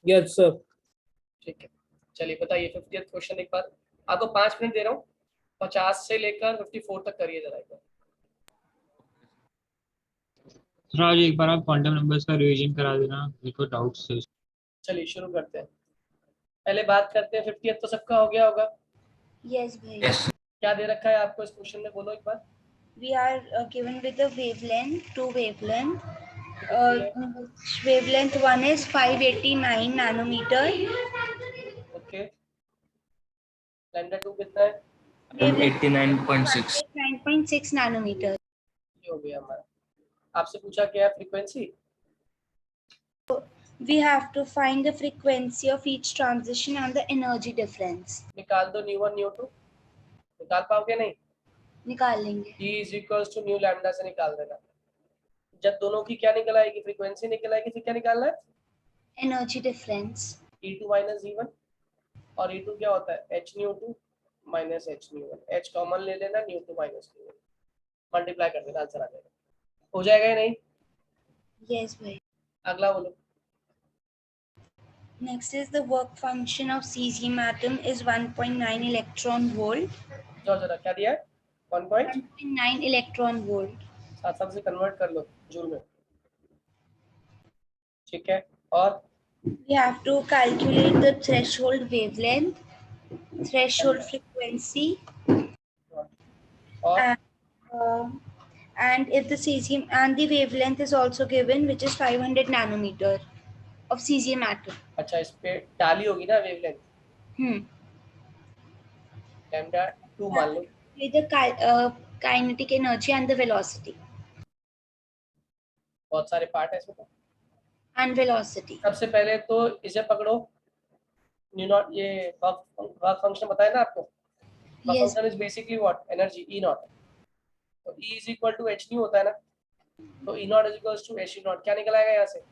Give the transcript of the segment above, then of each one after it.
Yes sir. ठीक है, चलिए बताइए 50th क्वेश्चन एक बार। आपको 5 मिनट दे रहा हूँ, 50 से लेकर 54 तक करिए जरा एक बार। सर आज एक बार आप क्वांटम नंबर्स का रिवीजन करा देना, मेरे को डाउट्स थे। चलिए शुरू करते हैं। पहले बात करते हैं 50th तो सबका हो गया होगा। Yes, bhai. क्या दे रखा है आपको इस क्वेश्चन में, बोलो एक बार। We are given with the wavelength, two wavelength. कितनी है? Wavelength one is 589 nanometer. Okay, lambda 2 कितना है? 89.6 9.6 nanometer. ये हो गया हमारा। आपसे पूछा क्या है frequency? We have to find the frequency of each transition and the energy difference. निकाल दो न्यू 1 न्यू 2, निकाल पाओगे नहीं? निकाल लेंगे. E is equals to nu lambda से निकाल देना। जब दोनों की क्या निकल आएगी, फ्रीक्वेंसी निकल आएगी, फिर क्या निकालना है? Energy difference. E2 minus E1, और E2 क्या होता है? H new 2 minus H new 1। H common ले लेना, न्यू 2 माइनस न्यू 1 मल्टीप्लाई कर देना, आंसर आ जाएगा। हो जाएगा या नहीं? Yes, bhai. अगला बोलो। Next is the work function of cesium atom is 1.9 electron volt. जाओ जरा, क्या दिया है? 1.9 electron volt. साथ से कन्वर्ट कर लो जूल में। ठीक है, और We have to calculate the threshold wavelength, threshold frequency, और and if the cesium and the wavelength is also given, which is 500 nanometer of cesium atom. अच्छा, इस पे डाली होगी ना वेवलेंथ, लैम्डा 2 मान लो। With the kinetic energy and the velocity. बहुत सारे पार्ट है इसमें। And velocity. सबसे पहले तो इसे पकड़ो, न्यू नॉट, ये वर्क फंक्शन बताया ना आपको। Work Yes. Function is basically what? Energy E naught. तो E is equal to H nu होता है ना, तो E naught is equal to H naught. क्या निकल आएगा यहाँ से?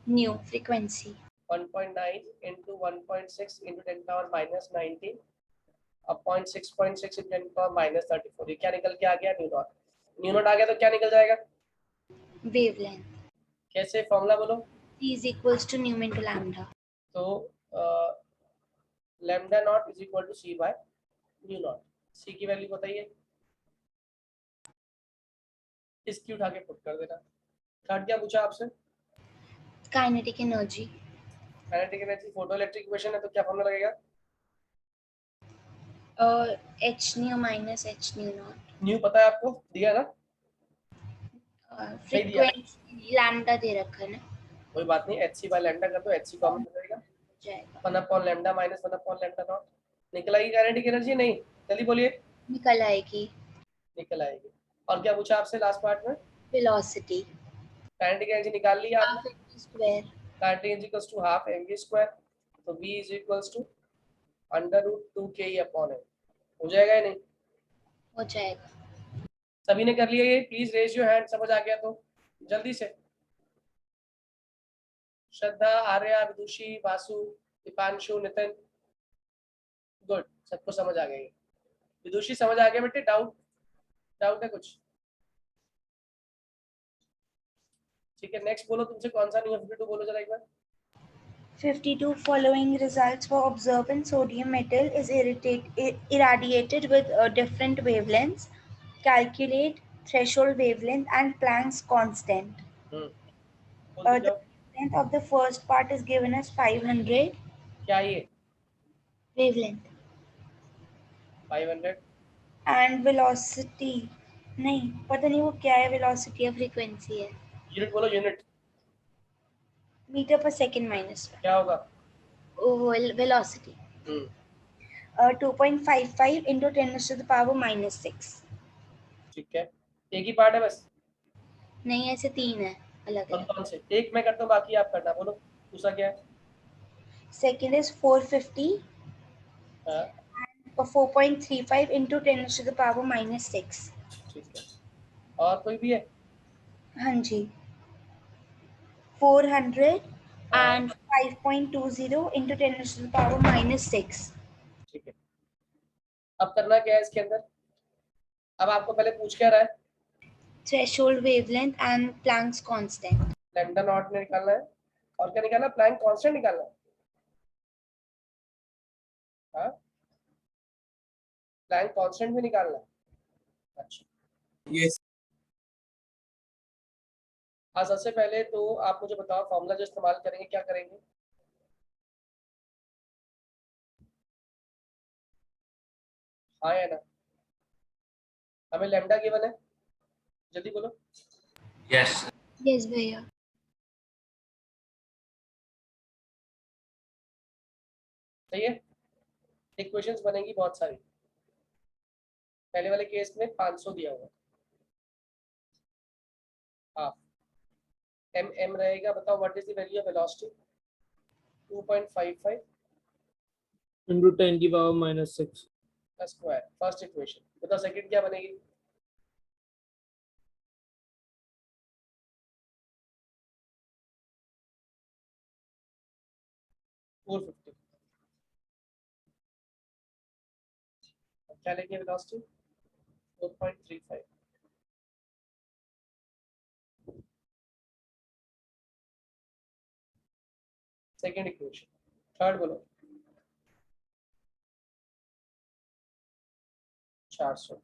New frequency. 1.9 into 1.6 into 10 power minus 19 upon 6.6 into 10 power minus 34। ये क्या निकल के आ गया? New not. न्यू नॉट आ गया तो क्या निकल जाएगा? Wavelength. कैसे? फॉर्मूला बोलो। E is equals to nu into lambda. तो lambda naught is equal to C by nu naught. C की वैल्यू बताइए, इसकी उठा के पुट कर देना। थर्ड क्या पूछा आपसे? Kinetic energy. Kinetic energy, photo electric equation है, तो क्या फॉर्मूला लगेगा? H nu minus H nu naught. New पता है आपको, दिया ना? Frequency lambda दे रखा है ना? कोई बात नहीं, HC बाय लैम्डा कर दो, HC कॉमन हो जाएगा, जाएगा. 1 upon lambda minus 1 upon lambda naught. निकल आएगी काइनेटिक एनर्जी? नहीं, जल्दी बोलिए। निकल आएगी. निकल आएगी। और क्या पूछा आपसे लास्ट पार्ट में? Velocity. काइनेटिक एनर्जी निकाल ली आपने। Half mv square. Kinetic energy equals to half mv square, तो v is equals to under root 2ke upon m। हो जाएगा या नहीं? हो जाएगा. सभी ने कर लिया ये? प्लीज रेज योर हैंड, समझ आ गया तो जल्दी से। श्रद्धा, आर्या, विदुषी, वासु, दीपांशु, नितिन, गुड, सबको समझ आ गई। विदुषी समझ आ गया बेटे? डाउट है कुछ? ठीक है, नेक्स्ट बोलो, तुमसे कौन सा न्यू 52 बोलो जरा एक बार। 52 following results were observed when sodium metal is irradiated with different wavelengths. Calculate threshold wavelength and Planck's constant. The wavelength of the first part is given as 500. क्या ये? Wavelength. 500 And velocity. नहीं पता नहीं वो क्या है, velocity या frequency है. यूनिट बोलो, यूनिट। मीटर पर सेकेंड माइनस क्या होगा? velocity. 2.55 into 10 to the power minus 6. ठीक है, एक ही पार्ट है बस? नहीं, ऐसे तीन है अलग है. कौन से? एक मैं करता हूँ, बाकी आप करना। बोलो दूसरा क्या है? Second is 450 or 4.35 into 10 to the power minus 6. ठीक है, और कोई भी है? हाँ जी, 400 and 5.20 into 10 to the power minus 6. ठीक है, अब करना क्या है इसके अंदर? अब आपको पहले पूछ क्या रहा है? Threshold wavelength and Planck's constant. Lambda naught ने निकालना है, और क्या निकालना? प्लैंक कांस्टेंट निकालना है। हाँ, प्लैंक कांस्टेंट भी निकालना है? अच्छा, Yes. हाँ, सबसे पहले तो आप मुझे बताओ फॉर्मूला जो इस्तेमाल करेंगे क्या करेंगे? हाँ या ना? हमें लैम्डा गिवन है, जल्दी बोलो। Yes. Yes, भैया. सही है, इक्वेशंस बनेंगी बहुत सारी। पहले वाले केस में 500 दिया हुआ, हाफ एम एम रहेगा। बताओ what is the value of velocity? 2.55 into 10 की पावर -6. का स्क्वायर, फर्स्ट इक्वेशन। बताओ सेकंड क्या बनेगी? क्या लेंगे वेलोसिटी? 4.35। Second equation. थर्ड बोलो। 400।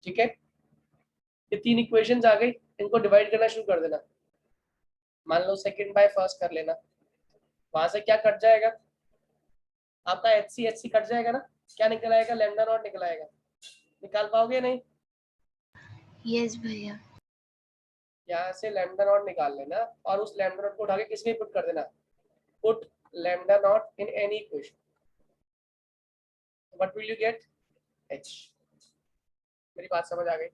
ठीक है, ये तीन इक्वेशंस आ गई, इनको डिवाइड करना शुरू कर देना। मान लो सेकंड बाय फर्स्ट कर लेना, वहां से क्या कट जाएगा आपका? एच सी कट जाएगा ना, क्या निकल आएगा? लैम्डा नॉट निकल आएगा। निकाल पाओगे नहीं? Yes, भैया. यहाँ से लैम्डा नॉट निकाल लेना और उस लैम्डा नॉट को उठा के किसमें पुट कर देना? Put lambda not in any equation, what will you get? H. मेरी बात समझ आ गई?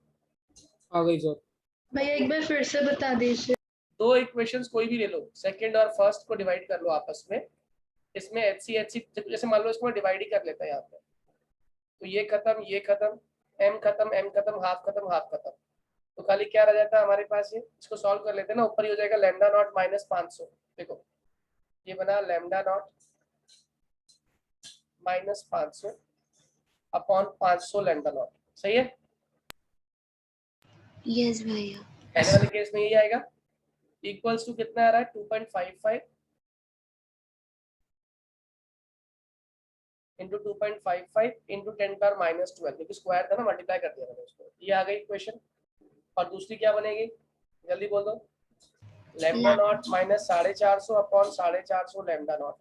आ गई सर. भैया एक बार फिर से बता दीजिए. दो इक्वेशंस कोई भी ले लो, सेकंड और फर्स्ट को डिवाइड कर लो आपस में। इसमें एच सी जैसे मान लो इसको डिवाइड ही कर लेता है यहाँ पे, तो ये खत्म, ये खत्म, एम खत्म, एम खत्म, हाफ खत्म, हाफ खत्म, तो खाली क्या रह जाता है हमारे पास? ये इसको सॉल्व कर लेते हैं ना, ऊपर ही हो जाएगा लैम्डा नॉट माइनस 500। देखो ये बना lambda naught minus 500 upon 500 lambda naught. सही है? Yes, भैया. पहले वाले केस में यही आएगा। इक्वल्स टू कितना आ रहा है? 2.55 इंटू 2.55 इंटू 10⁻12, क्योंकि स्क्वायर था ना, मल्टीप्लाई कर दिया मैंने उसको। ये आ गई इक्वेशन। और दूसरी क्या बनेगी, जल्दी बोल दो? Lambda naught minus 450 upon 450 lambda naught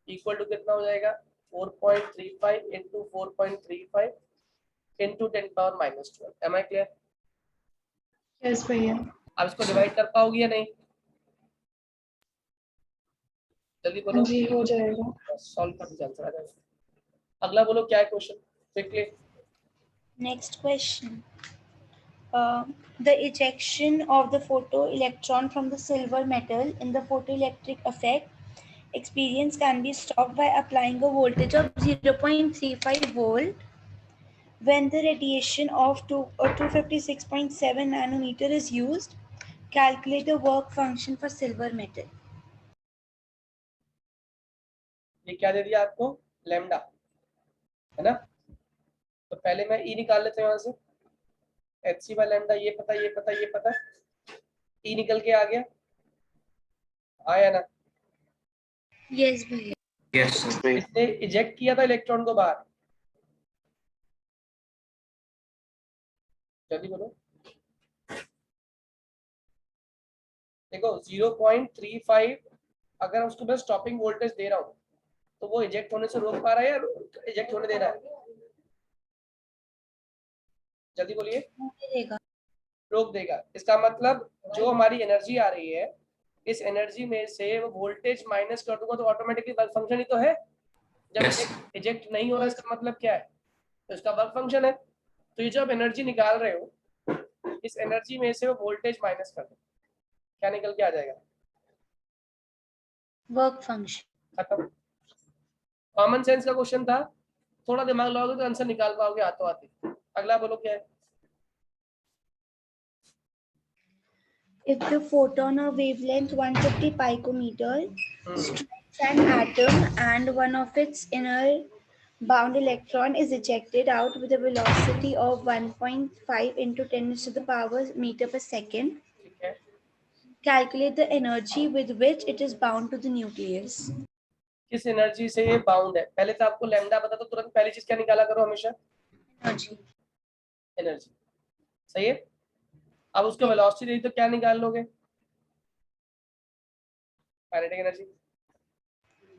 equal to कितना हो जाएगा? 4.35 into 4.35 into 10⁻12। Am I clear? Yes भैया. अब इसको डिवाइड कर पाओगी या नहीं? जल्दी बोलो। जी हो जाएगा. सॉल्व कर दीजिए, आंसर आ जाएगा। अगला बोलो क्या है question, quickly. Next question. The ejection of the photoelectron from the silver metal in the photoelectric effect experience can be stopped by applying a voltage of 0.35 volt when the radiation of 256.7 nanometer is used. Calculate the work function for silver metal. ये क्या दे दिया आपको? Lambda, है ना? तो पहले मैं ई निकाल लेते हैं वहां से। एच सी बाय लैम्डा, ये पता, ये पता, ये पता, ई निकल के आ गया, आया ना? Yes, भैया. Yes, sir. इसने इजेक्ट किया था इलेक्ट्रॉन को बाहर। जल्दी बोलो। देखो 0.35 अगर उसको मैं स्टॉपिंग वोल्टेज दे रहा हूँ तो वो इजेक्ट होने से रोक पा रहा है या इजेक्ट होने दे रहा है? जल्दी बोलिए। देगा. रोक देगा। इसका मतलब जो हमारी एनर्जी आ रही है, इस एनर्जी में से वो वोल्टेज माइनस कर दूंगा तो ऑटोमेटिकली वर्क फंक्शन ही तो है। जब Yes. इजेक्ट नहीं हो रहा इसका मतलब क्या है? तो इसका वर्क फंक्शन है। तो ये जो आप एनर्जी निकाल रहे हो, इस एनर्जी में से वो वोल्टेज माइनस कर दो, क्या निकल के आ जाएगा? Work function. खत्म। कॉमन सेंस का क्वेश्चन था, थोड़ा दिमाग लगाओगे तो आंसर निकाल पाओगे हाथों हाथ। अगला बोलो क्या है? If the photon of wavelength 150 picometer strikes an atom and one of its inner bound electron is ejected out with a velocity of 1.5 into 10 to the power meter per second. ठीक है, Calculate the energy with which it is bound to the nucleus. किस energy से ये bound है? पहले तो आपको lambda पता, तो तुरंत पहली चीज क्या निकाला करो हमेशा? Energy. एनर्जी, सही है। अब उसको वेलोसिटी दी तो क्या निकाल लोगे? Kinetic energy.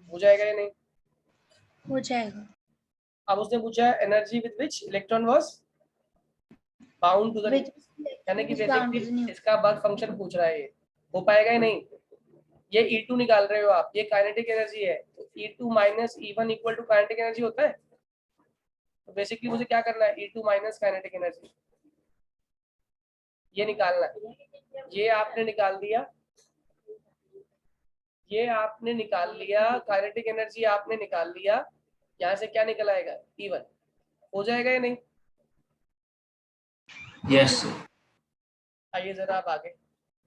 हो जाएगा या नहीं? हो जाएगा। अब उसने पूछा energy with which electron was bound to the, Which यानी कि is bound to the basically nucleus. इसका वर्क फंक्शन पूछ रहा है। ये हो पाएगा या नहीं? ये E2 निकाल रहे हो आप, ये काइनेटिक एनर्जी है, तो E2 minus E1 equal to kinetic energy होता है। तो बेसिकली मुझे क्या करना है? E2 माइनस काइनेटिक एनर्जी, ये निकालना है। ये आपने निकाल दिया, ये आपने निकाल लिया, काइनेटिक एनर्जी आपने निकाल लिया, यहाँ से क्या निकल आएगा? E1। हो जाएगा या नहीं? Yes, sir. आइए जरा आप आगे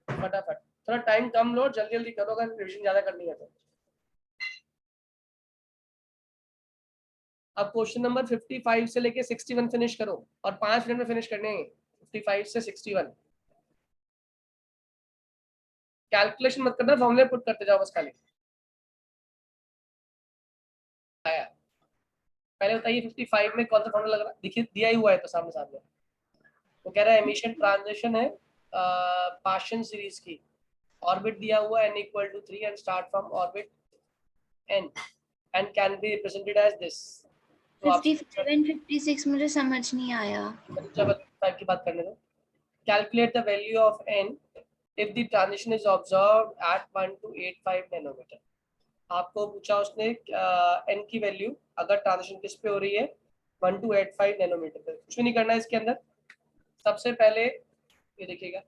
फटाफट, थोड़ा टाइम कम लो, जल्दी जल्दी करो अगर रिविजन ज्यादा करनी है तो। अब क्वेश्चन नंबर 55 से लेके 61 फिनिश करो, और 5 मिनट में फिनिश करने हैं 55 से 61। कैलकुलेशन मत करना, फॉर्मूले पुट करते जाओ बस खाली। आया, पहले बताइए 55 में कौन सा फॉर्मूला लग रहा है? दिखिए दिया ही हुआ है तो सामने सामने। वो कह रहा है एमिशन ट्रांजिशन है पार्शियल सीरीज की, ऑर्बिट दिया हुआ n equal to 3 and start from orbit n and can be represented as this. 55 and 56 मुझे समझ नहीं आया। 55 की बात करने दो। Calculate the value of n if the transition is observed at 1285 nanometre. आपको पूछा उसने n की वैल्यू अगर ट्रांजिशन किस पे हो रही है? 1285 नैनोमीटर पे। कुछ भी नहीं करना है इसके अंदर। सबसे पहले ये देखिएगा,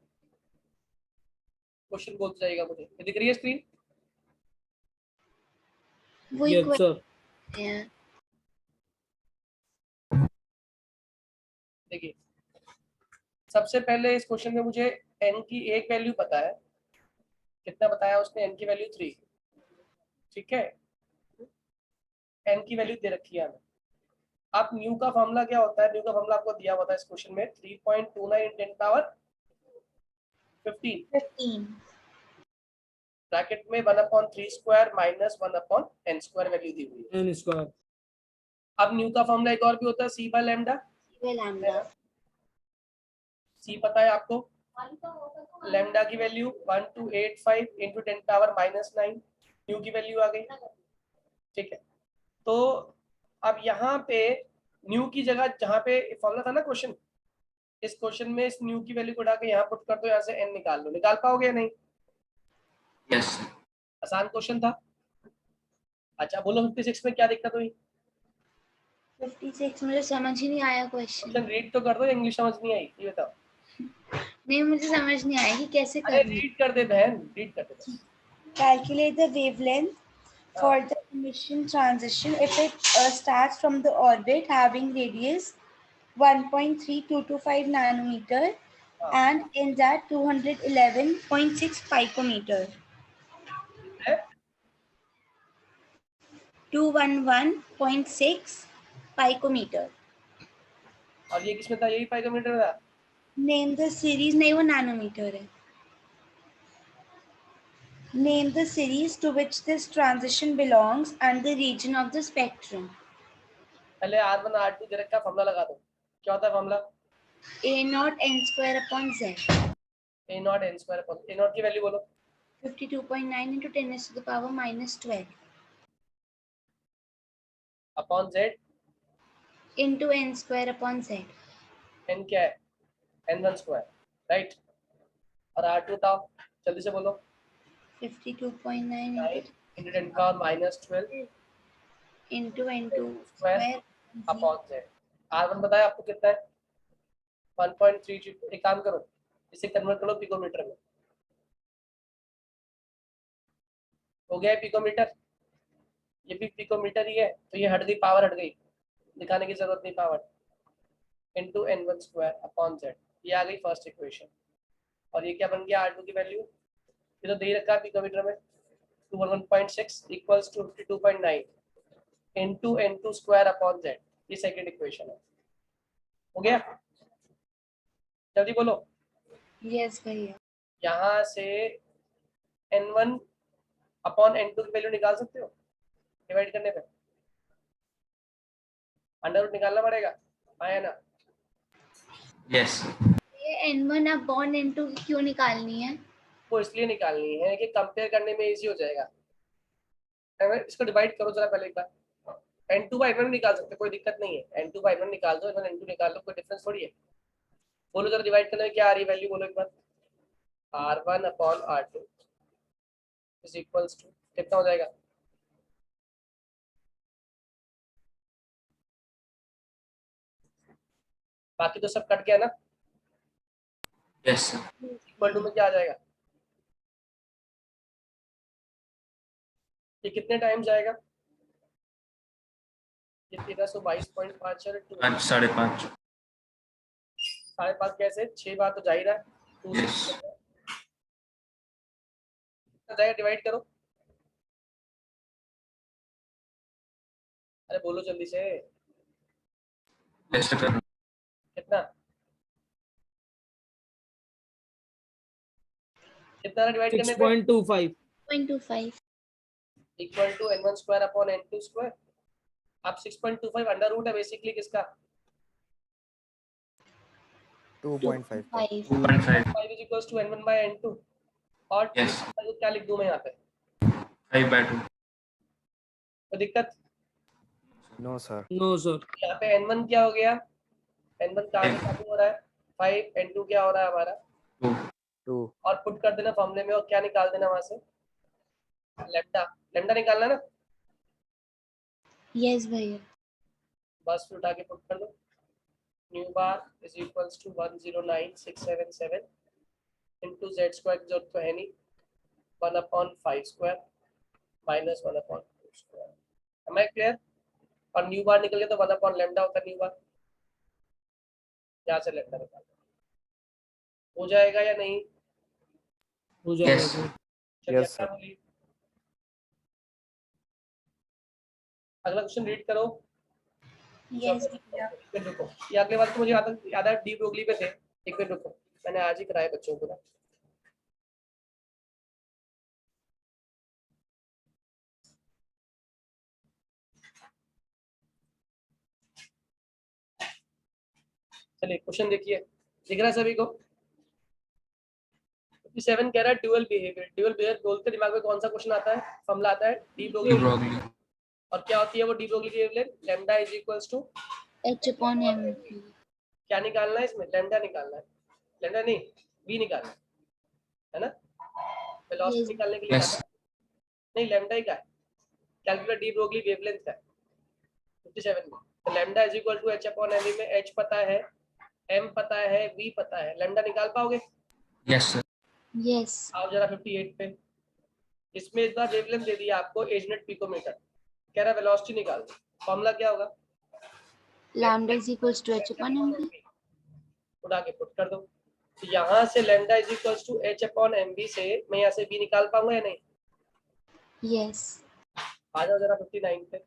क्वेश्चन बोलते जाएगा मुझे। ये दिख रही है स्क्रीन? वही Yes, sir. है। देखिए, सबसे पहले इस क्वेश्चन में मुझे n की एक वैल्यू पता है। कितना बताया उसने? n की वैल्यू 3, ठीक है। n की वैल्यू दे रखी है हमें। अब न्यू का फॉर्मूला क्या होता है? न्यू का फॉर्मूला आपको दिया हुआ था इस क्वेश्चन में, 3.29 × 10 पावर 15 15 ब्रैकेट में 1/3 square minus 1/n square value दी हुई है। N square. अब न्यू का फॉर्मूला एक और भी होता है, c by lambda. Lambda. c पता है आपको, लैम्डा की वैल्यू 1285 × 10 पावर -9, न्यू की वैल्यू आ गई, ठीक है। तो अब यहाँ पे न्यू की जगह जहाँ पे फॉर्मूला था ना क्वेश्चन, इस क्वेश्चन में इस न्यू की वैल्यू को उठा के यहाँ पुट कर दो, यहाँ से n निकाल लो। निकाल पाओगे या नहीं? Yes, sir. आसान क्वेश्चन था। अच्छा बोलो 56 में क्या दिक्कत हुई? 56 मुझे समझ ही नहीं आया क्वेश्चन। क्वेश्चन रीड तो कर दो, इंग्लिश समझ नहीं आई ये बताओ। नहीं मुझे समझ नहीं आया कि कैसे अरे करना है। रीड कर दे बहन, रीड कर दे बस। Calculate the wavelength for the emission transition if it starts from the orbit having radius 1.3225 nanometer and ends at 211.6 picometer. है? 211.6 picometer. और ये किसमें था? यही पाइकोमीटर था। Name the series, नहीं वो नैनोमीटर है। Name the series to which this transition belongs and the region of the spectrum. पहले R1 R2 दे रखा, फॉर्मूला लगा दो। क्या होता है formula? A naught n square upon z. a naught n square upon, a naught की value बोलो। 52.9 into 10 raised to the power -12 upon z, into n square upon z. n क्या है? n1 square, right. और R2 था, जल्दी से बोलो। 52.9 into 10 power -12 into n2 square square upon z। R1 बताया आपको कितना है? 1.3। एक काम करो, इसे कन्वर्ट करो पिकोमीटर में। हो गया है पिकोमीटर, ये भी पिकोमीटर ही है, तो ये हट गई, पावर हट गई, दिखाने की जरूरत नहीं power. Into n1 square upon z, ये आ गई फर्स्ट इक्वेशन। और ये क्या बन गया? R2 की वैल्यू, ये तो दे रखा है पिकोमीटर में 211.6 equals to 52.9 into n2 square upon z. ये सेकंड इक्वेशन है, हो गया? जल्दी बोलो। यस भैया। यहाँ से n1 अपॉन n2 की वैल्यू निकाल सकते हो डिवाइड करने पे, अंडर रूट निकालना पड़ेगा, आया ना? Yes. ये n1 अपॉन n2 क्यों निकालनी है? वो इसलिए निकालनी है कि कंपेयर करने में इजी हो जाएगा। इसको डिवाइड करो जरा पहले एक बार, n2 बाई n1 निकाल सकते, कोई दिक्कत नहीं है, n2 बाई n1 निकाल दो, n2 निकाल लो, कोई डिफरेंस थोड़ी है। बोलो जरा डिवाइड करने में क्या आ रही है वैल्यू, बोलो एक बार। r1 upon r2 is equals to कितना हो जाएगा? बाकी तो सब कट गया ना, Yes, sir. इक्वल टू में क्या आ जाएगा? ये कितने टाइम जाएगा? ये 1322.5 है, 5, 5.5. 5.5 कैसे? 6 बार तो जा ही रहा है, 2 से Yes. कितना जाएगा, डिवाइड करो। अरे बोलो जल्दी से, Yes, sir. कितना कितना डिवाइड करने पे? 6.25. 0.25 equal to n1 square upon n2 square. अब 6.25 अंडर रूट है बेसिकली किसका? 2.5 का। 5 2.5. 5 is equals to n1 bye n2 और Yes. तो क्या लिख दूं मैं यहाँ पे? 5/2. तो दिक्कत नो सर। No, sir. यहाँ पे n1 क्या हो गया? n1 कहाँ से चालू हो रहा है? 5, n2 क्या हो रहा है हमारा? 2. 2। और पुट कर देना फॉर्मूले में और क्या निकाल देना वहां से? लेम्डा, लेम्डा निकालना ना, यस भैया। बस फिर उठा के पुट कर दो। Nu bar is equals to 109677 into z square की जरूरत तो है नहीं, 1 अपॉन 5 स्क्वायर माइनस 1 अपॉन 2 स्क्वायर। Am I clear? और न्यू बार निकल गया तो 1 अपॉन लेम्डा होता है न्यू बार, यहाँ से लेम्डा निकाल हो जाएगा या नहीं? हो जाएगा Yes. sir. चलिए Yes, अगला sir. बोलिए, अगला क्वेश्चन रीड करो। यस भैया। एक मिनट रुको, ये अगले वाले तो मुझे याद है डी ब्रोगली पे थे, एक मिनट रुको, मैंने आज ही कराया बच्चों को ना। चलिए क्वेश्चन देखिए, दिख रहा है सभी को? 57 कह रहा है ड्यूअल बिहेवियर। ड्यूअल बिहेवियर बोलते दिमाग में कौन सा क्वेश्चन आता है, फॉर्मूला आता है डी ब्रोगली। Broglie. और क्या होती है वो डी ब्रोगली की wavelength? Lambda is equals to h upon m। क्या निकालना है इसमें? लैम्डा निकालना है, लैम्डा नहीं बी निकालना है ना, वेलोसिटी Yes. निकालने के लिए Yes. क्या था? नहीं लैम्डा ही का है, कैलकुलेट डी ब्रोगली वेवलेंथ का है 57 में। तो lambda is equal to h upon m में h पता है, m पता है, v पता है, लैम्डा निकाल पाओगे? Yes, sir. यस। आओ जरा 58 पे, इसमें इस बार वेवलेंथ दे दिया आपको एजनेट पिकोमीटर, कह रहा वेलोसिटी निकाल दो, फॉर्मूला क्या होगा? Lambda is equals to h upon m। उड़ा के पुट कर दो, तो यहाँ से lambda is equals to h upon mv से मैं यहाँ से v निकाल पाऊंगा या नहीं? यस। आ जाओ जरा 59 पे।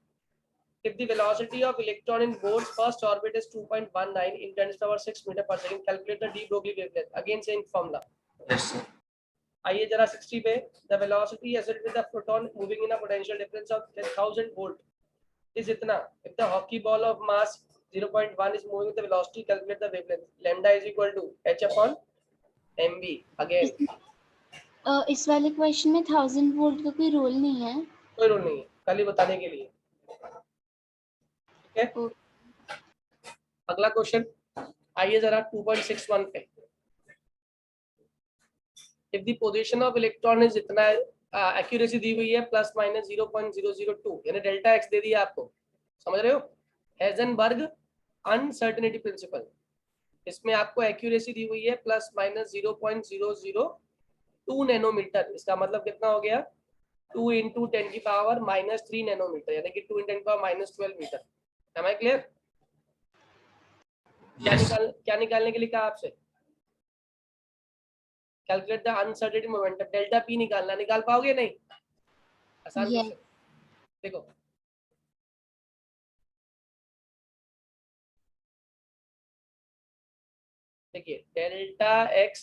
If the velocity of electron in Bohr's first orbit is 2.19 in 10⁻⁶ meter per second, calculate the de Broglie wavelength. Again same formula. Yes, sir. आइए जरा 60 पे, the velocity associated with the photon moving in a potential difference of 10,000 volt is इतना. If the hockey ball of mass 0.1 is moving with the velocity, calculate the wavelength. Lambda is equal to h upon mv. Again इस वाले question में 1000 volt का कोई role नहीं है। कोई rule नहीं है, खाली बताने के लिए। ठीक है, अगला क्वेश्चन आइए जरा 2.61 पे। If the position of electron is इतना एक्यूरेसी दी हुई है प्लस माइनस 0.002 यानी डेल्टा एक्स दे दिया आपको, समझ रहे हो? हेजनबर्ग अनसर्टेनिटी प्रिंसिपल, इसमें आपको एक्यूरेसी दी हुई है प्लस माइनस 0.002 नैनोमीटर, इसका मतलब कितना हो गया? 2 इंटू 10 की पावर माइनस 3 नैनोमीटर यानी कि 2 इंटू 10 की power minus 12 metre. Am I clear? Yes. क्या निकालने के लिए कहा आपसे? Calculate the uncertainty momentum, delta P निकालना, निकाल पाओगे नहीं? आसान Yes. क्वेश्चन। देखो देखिए, delta X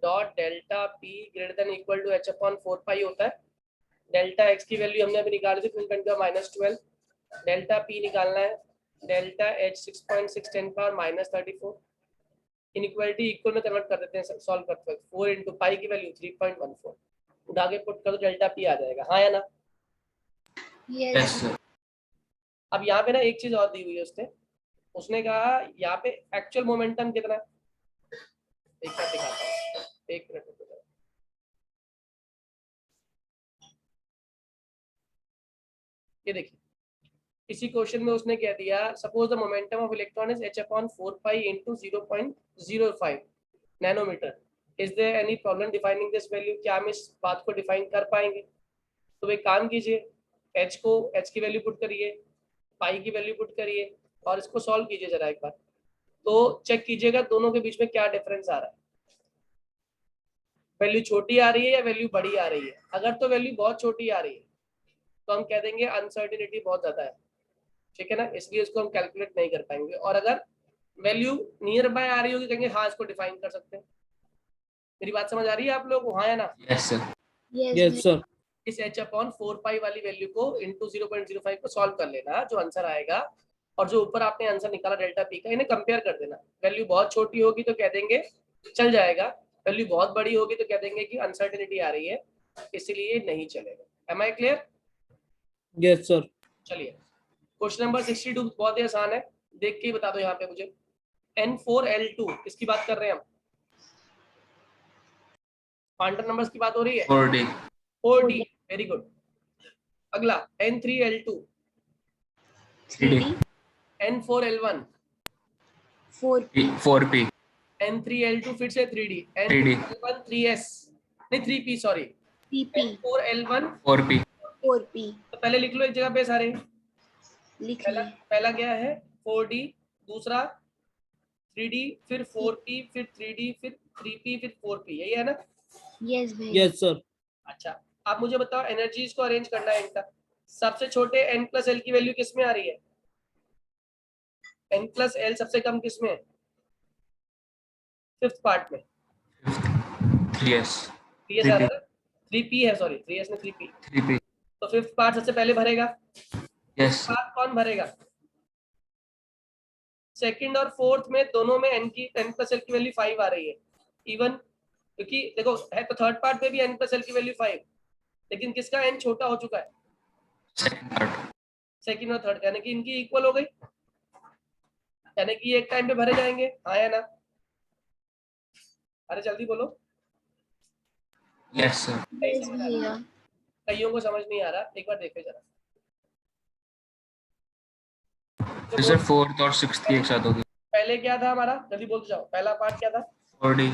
dot delta P greater than equal to H upon 4 pi होता है। डेल्टा एक्स की वैल्यू हमने अभी निकाली थी 10⁻12, डेल्टा पी निकालना है, डेल्टा एच 6.6 10⁻34। इनइक्वालिटी इक्वल में कन्वर्ट कर देते हैं सॉल्व करते वक्त। 4 इंटू पाई की वैल्यू 3.14, उठा के पुट कर दो, डेल्टा पी आ जाएगा, हाँ या ना? Yes. Yes, sir. अब यहाँ पे ना एक चीज और दी हुई है उसने कहा यहाँ पे एक्चुअल मोमेंटम कितना है, एक बार दिखाता हूँ, एक मिनट रुको जरा। ये देखिए, इसी क्वेश्चन में उसने कह दिया suppose the momentum of electron is h upon 4 pi into 0.05 nanometre, is there any problem defining this value? क्या हम इस बात को डिफाइन कर पाएंगे? तो एक काम कीजिए, h की वैल्यू पुट करिए, पाई की वैल्यू पुट करिए और इसको सॉल्व कीजिए जरा एक बार, तो चेक कीजिएगा दोनों के बीच में क्या डिफरेंस आ रहा है। वैल्यू छोटी आ रही है या वैल्यू बड़ी आ रही है? अगर तो वैल्यू बहुत छोटी आ रही है तो हम कह देंगे अनसर्टिनिटी बहुत ज्यादा है, ठीक है ना, इसलिए इसको हम कैलकुलेट नहीं कर पाएंगे। और अगर वैल्यू नियर बाय आ रही होगी कहेंगे हाँ इसको डिफाइन कर सकते हैं। मेरी बात समझ आ रही है आप लोगों को, हाँ या ना? Yes, sir. Yes. Yes, sir. इस h अपॉन 4 पाई वाली वैल्यू को इंटू 0.05 को सॉल्व कर लेना, जो आंसर आएगा, और जो ऊपर आपने आंसर निकाला डेल्टा पी का, इन्हें कंपेयर कर देना। वैल्यू बहुत छोटी होगी तो कह देंगे चल जाएगा, वैल्यू बहुत बड़ी होगी तो कह देंगे कि अनसर्टेनिटी आ रही है इसलिए नहीं चलेगा। Am I clear? Yes, sir. चलिए क्वेश्चन नंबर 62 बहुत ही आसान है, देख के ही बता दो यहाँ पे मुझे। N4L2 किसकी बात कर रहे हैं हम? क्वांटम नंबर्स की बात हो रही है। 4D. 4D, very good. अगला N3L2, 3D. N4L1, 4P. N3L2 फिर से 3D, 3D. N4L1 3S, नहीं 3P sorry, PP. N4L1 4P. 4P. तो पहले लिख लो एक जगह पे सारे। लिख पहला लिए. पहला क्या है 4D, दूसरा 3D, फिर 4P, फिर 3D, फिर 3P, फिर 4P, यही है ना? Yes, भैया. Yes, sir. अच्छा, आप मुझे बताओ एनर्जीज को अरेंज करना है इनका। सबसे छोटे N+L की वैल्यू किस में आ रही है? N+L सबसे कम किस में है? फिफ्थ पार्ट में। 3S. 3S आ रहा है, 3P है, सॉरी 3S में 3P, 3P. तो फिफ्थ पार्ट सबसे पहले भरेगा। Yes, sir. पार्ट कौन भरेगा? सेकंड और फोर्थ में दोनों में N+L की वैल्यू 5 आ रही है इवन, क्योंकि देखो है तो थर्ड पार्ट में भी N+L की वैल्यू 5, लेकिन किसका N छोटा हो चुका है? Second part. सेकंड और थर्ड, यानी कि इनकी इक्वल हो गई, यानी कि एक टाइम पे भरे जाएंगे, हाँ या ना? अरे जल्दी बोलो। Yes, sir. Yes, भैया. कईयों को समझ नहीं आ रहा, एक बार देखो जरा। तो सर फोर्थ और सिक्स्थ एक साथ होगी। पहले क्या था हमारा, जल्दी बोलते जाओ। पहला पार्ट क्या था? 4D.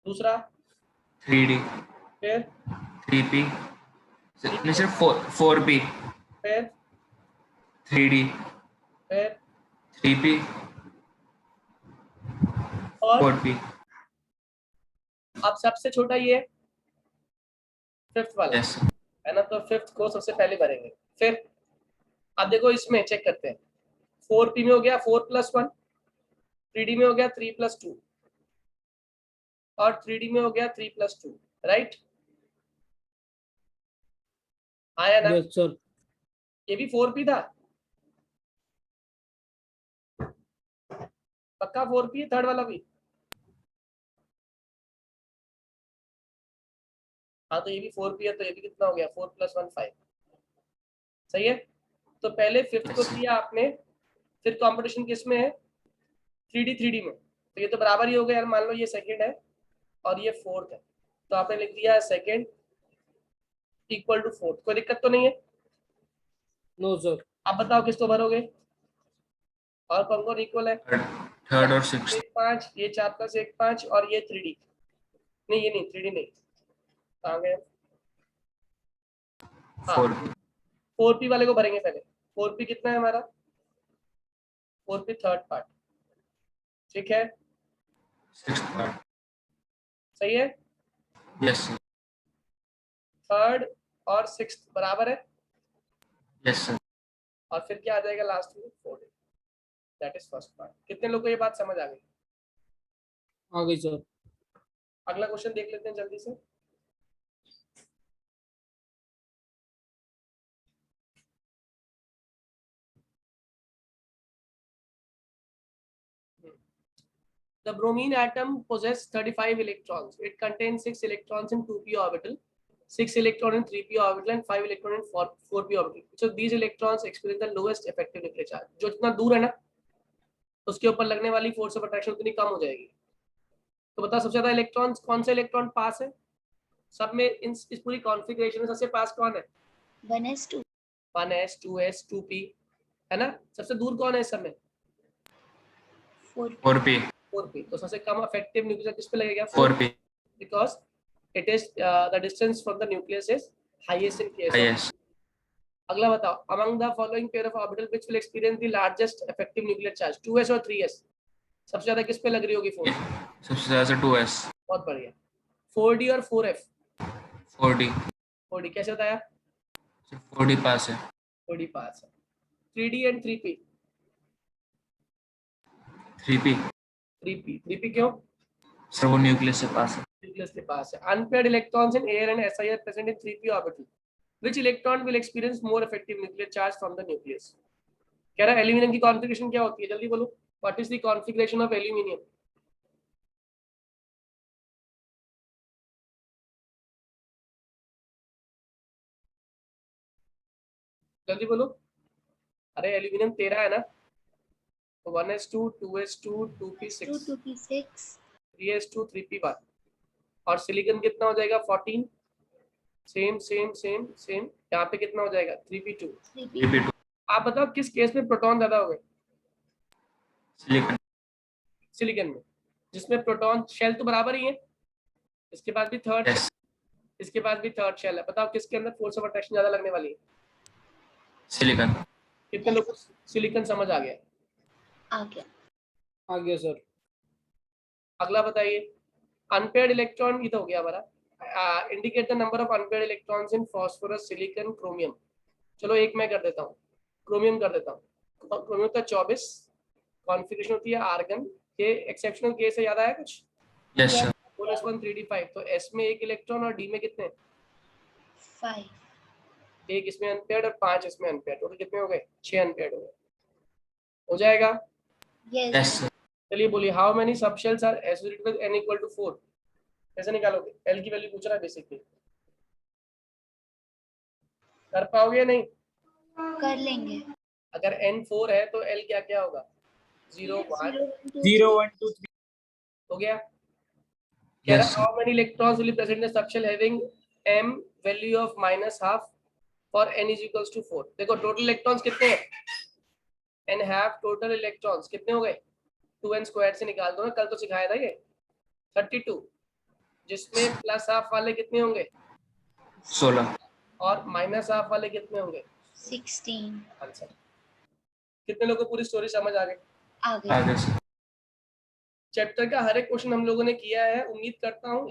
दूसरा 3D. फिर 3P. नहीं सर 4P. फिर 3D. फिर 3P. और 4P. अब सबसे छोटा ये फिफ्थ वाला Yes, sir. है ना, तो फिफ्थ को सबसे पहले भरेंगे। फिर अब देखो इसमें चेक करते हैं, 4P में हो गया 4+1, 3D में हो गया 3+2 और 3D में हो गया 3+2, राइट? आया ना? Yes, sir. ये भी 4P था, पक्का 4P है थर्ड वाला भी? हाँ तो ये भी 4P है, तो ये भी कितना हो गया 4+1 5, सही है। तो पहले फिफ्थ को किया आपने, फिर कंपटीशन किस में है? 3D में, तो ये तो बराबर ही हो गया यार। मान लो ये सेकंड है और ये फोर्थ है, तो आपने लिख दिया सेकंड इक्वल टू फोर्थ, कोई दिक्कत तो नहीं है? No, sir. आप बताओ किसको भरोगे और कौन कौन इक्वल है? थर्ड और सिक्स्थ. 5, ये 4+1 5 और ये 3D, नहीं ये नहीं 3D नहीं, कहाँ गए? हाँ 4P. 4P वाले को भरेंगे पहले। 4P कितना है हमारा? 4P थर्ड पार्ट, ठीक है, सिक्स्थ पार्ट. सही है। Yes, sir. थर्ड और 6 बराबर है, यस सर। और फिर क्या आ जाएगा लास्ट में 4. That is first part. कितने लोगों को ये बात समझ आ गई? आ गई सर। अगला क्वेश्चन देख लेते हैं जल्दी से. The bromine atom possesses 35 electrons. It contains 6 electrons in 2p orbital, 6 electron in 3p orbital, and 5 electron in 4p orbital. So these electrons experience the lowest effective nuclear charge. जो जितना दूर है ना, उसके ऊपर लगने वाली फोर्स ऑफ अट्रैक्शन उतनी कम हो जाएगी. तो बता सबसे ज्यादा इलेक्ट्रॉन्स कौन से इलेक्ट्रॉन पास है सब में? इस पूरी कॉन्फ़िगरेशन में सबसे पास कौन है? 1s2. 1s 2s 2p है ना. सबसे दूर कौन है इस समय? 4p. 4p. तो सबसे कम इफेक्टिव न्यूक्लियर किस पे लगेगा? 4p. Because it is the distance from the nucleus is highest in case Yes. of. अगला बताओ, among the following pair of orbital which will experience the largest effective nuclear charge, 2s और 3s, सबसे ज्यादा किस पे लग रही होगी फोर्स? सबसे ज्यादा 2s. बहुत बढ़िया. 4d और 4f. 4d. 4d कैसे बताया? 4d पास है. 4d पास है. 3d and 3p. 3p. 3p क्यों? सर वो न्यूक्लियस से पास है. न्यूक्लियस के पास है. Unpaired electrons in air and Si are present in 3p orbital. Which electron will experience more effective nuclear charge from the nucleus? कह रहा है एल्यूमिनियम की कॉन्फ़िगरेशन क्या होती है? जल्दी बोलो. What is the configuration of aluminium? जल्दी बोलो. अरे एल्यूमिनियम 13 है ना, तो 1s2 2s2 2p6 2p6. 3s2 3p1. और सिलिकॉन कितना हो जाएगा? 14. Same same same same. यहाँ पे कितना हो जाएगा? 3p2. 3p2. आप बताओ किस केस में प्रोटॉन ज्यादा हो गए? सिलिकॉन. सिलिकॉन में, जिसमें प्रोटॉन शेल तो बराबर ही है, इसके बाद भी थर्ड यस. इसके बाद भी थर्ड शेल है. बताओ किसके अंदर फोर्स ऑफ अट्रैक्शन ज्यादा लगने वाली है? सिलिकॉन. कितने लोग को सिलिकॉन समझ आ गया? आ गया. आ गया सर. अगला बताइए. अनपेयर्ड इलेक्ट्रॉन ये तो हो गया हमारा. Indicate the number of unpaired electrons in phosphorus silicon chromium. चलो एक मैं कर देता हूँ, क्रोमियम कर देता हूँ. क्रोमियम का 24 कॉन्फ़िगरेशन होती है आर्गन. ये एक्सेप्शनल केस है, याद आया कुछ? Yes sir. 4s1 3d5. तो s में 1 इलेक्ट्रॉन और d में कितने? 5. एक इसमें अनपेयर्ड और 5 इसमें अनपेयर्ड. टोटल कितने हो गए? 6 अनपेयर्ड हो गए. हो जाएगा? Yes. Yes sir. चलिए बोलिए, how many subshells are associated with n equal to 4? कैसे निकालोगे? l की वैल्यू पूछ रहा है बेसिकली. कर पाओगे या नहीं? कर लेंगे. अगर n 4 है तो l क्या क्या होगा? 0 1 0 1 2 3. हो गया. कह रहा Yes, how many electrons will be present in subshell having m value of -12 for n is equals to 4. देखो टोटल इलेक्ट्रॉन्स कितने हैं? n हैव टोटल इलेक्ट्रॉन्स कितने हो गए? 2n स्क्वायर से निकाल दो ना, कल तो सिखाया था ये. 32. जिसमें प्लस हाफ वाले कितने होंगे? 16. और माइनस हाफ वाले कितने होंगे? 16. आंसर. कितने लोगों को पूरी स्टोरी समझ आ गई? आ गया. आगे सर. चैप्टर का हर एक क्वेश्चन हम लोगों ने किया है. उम्मीद करता हूँ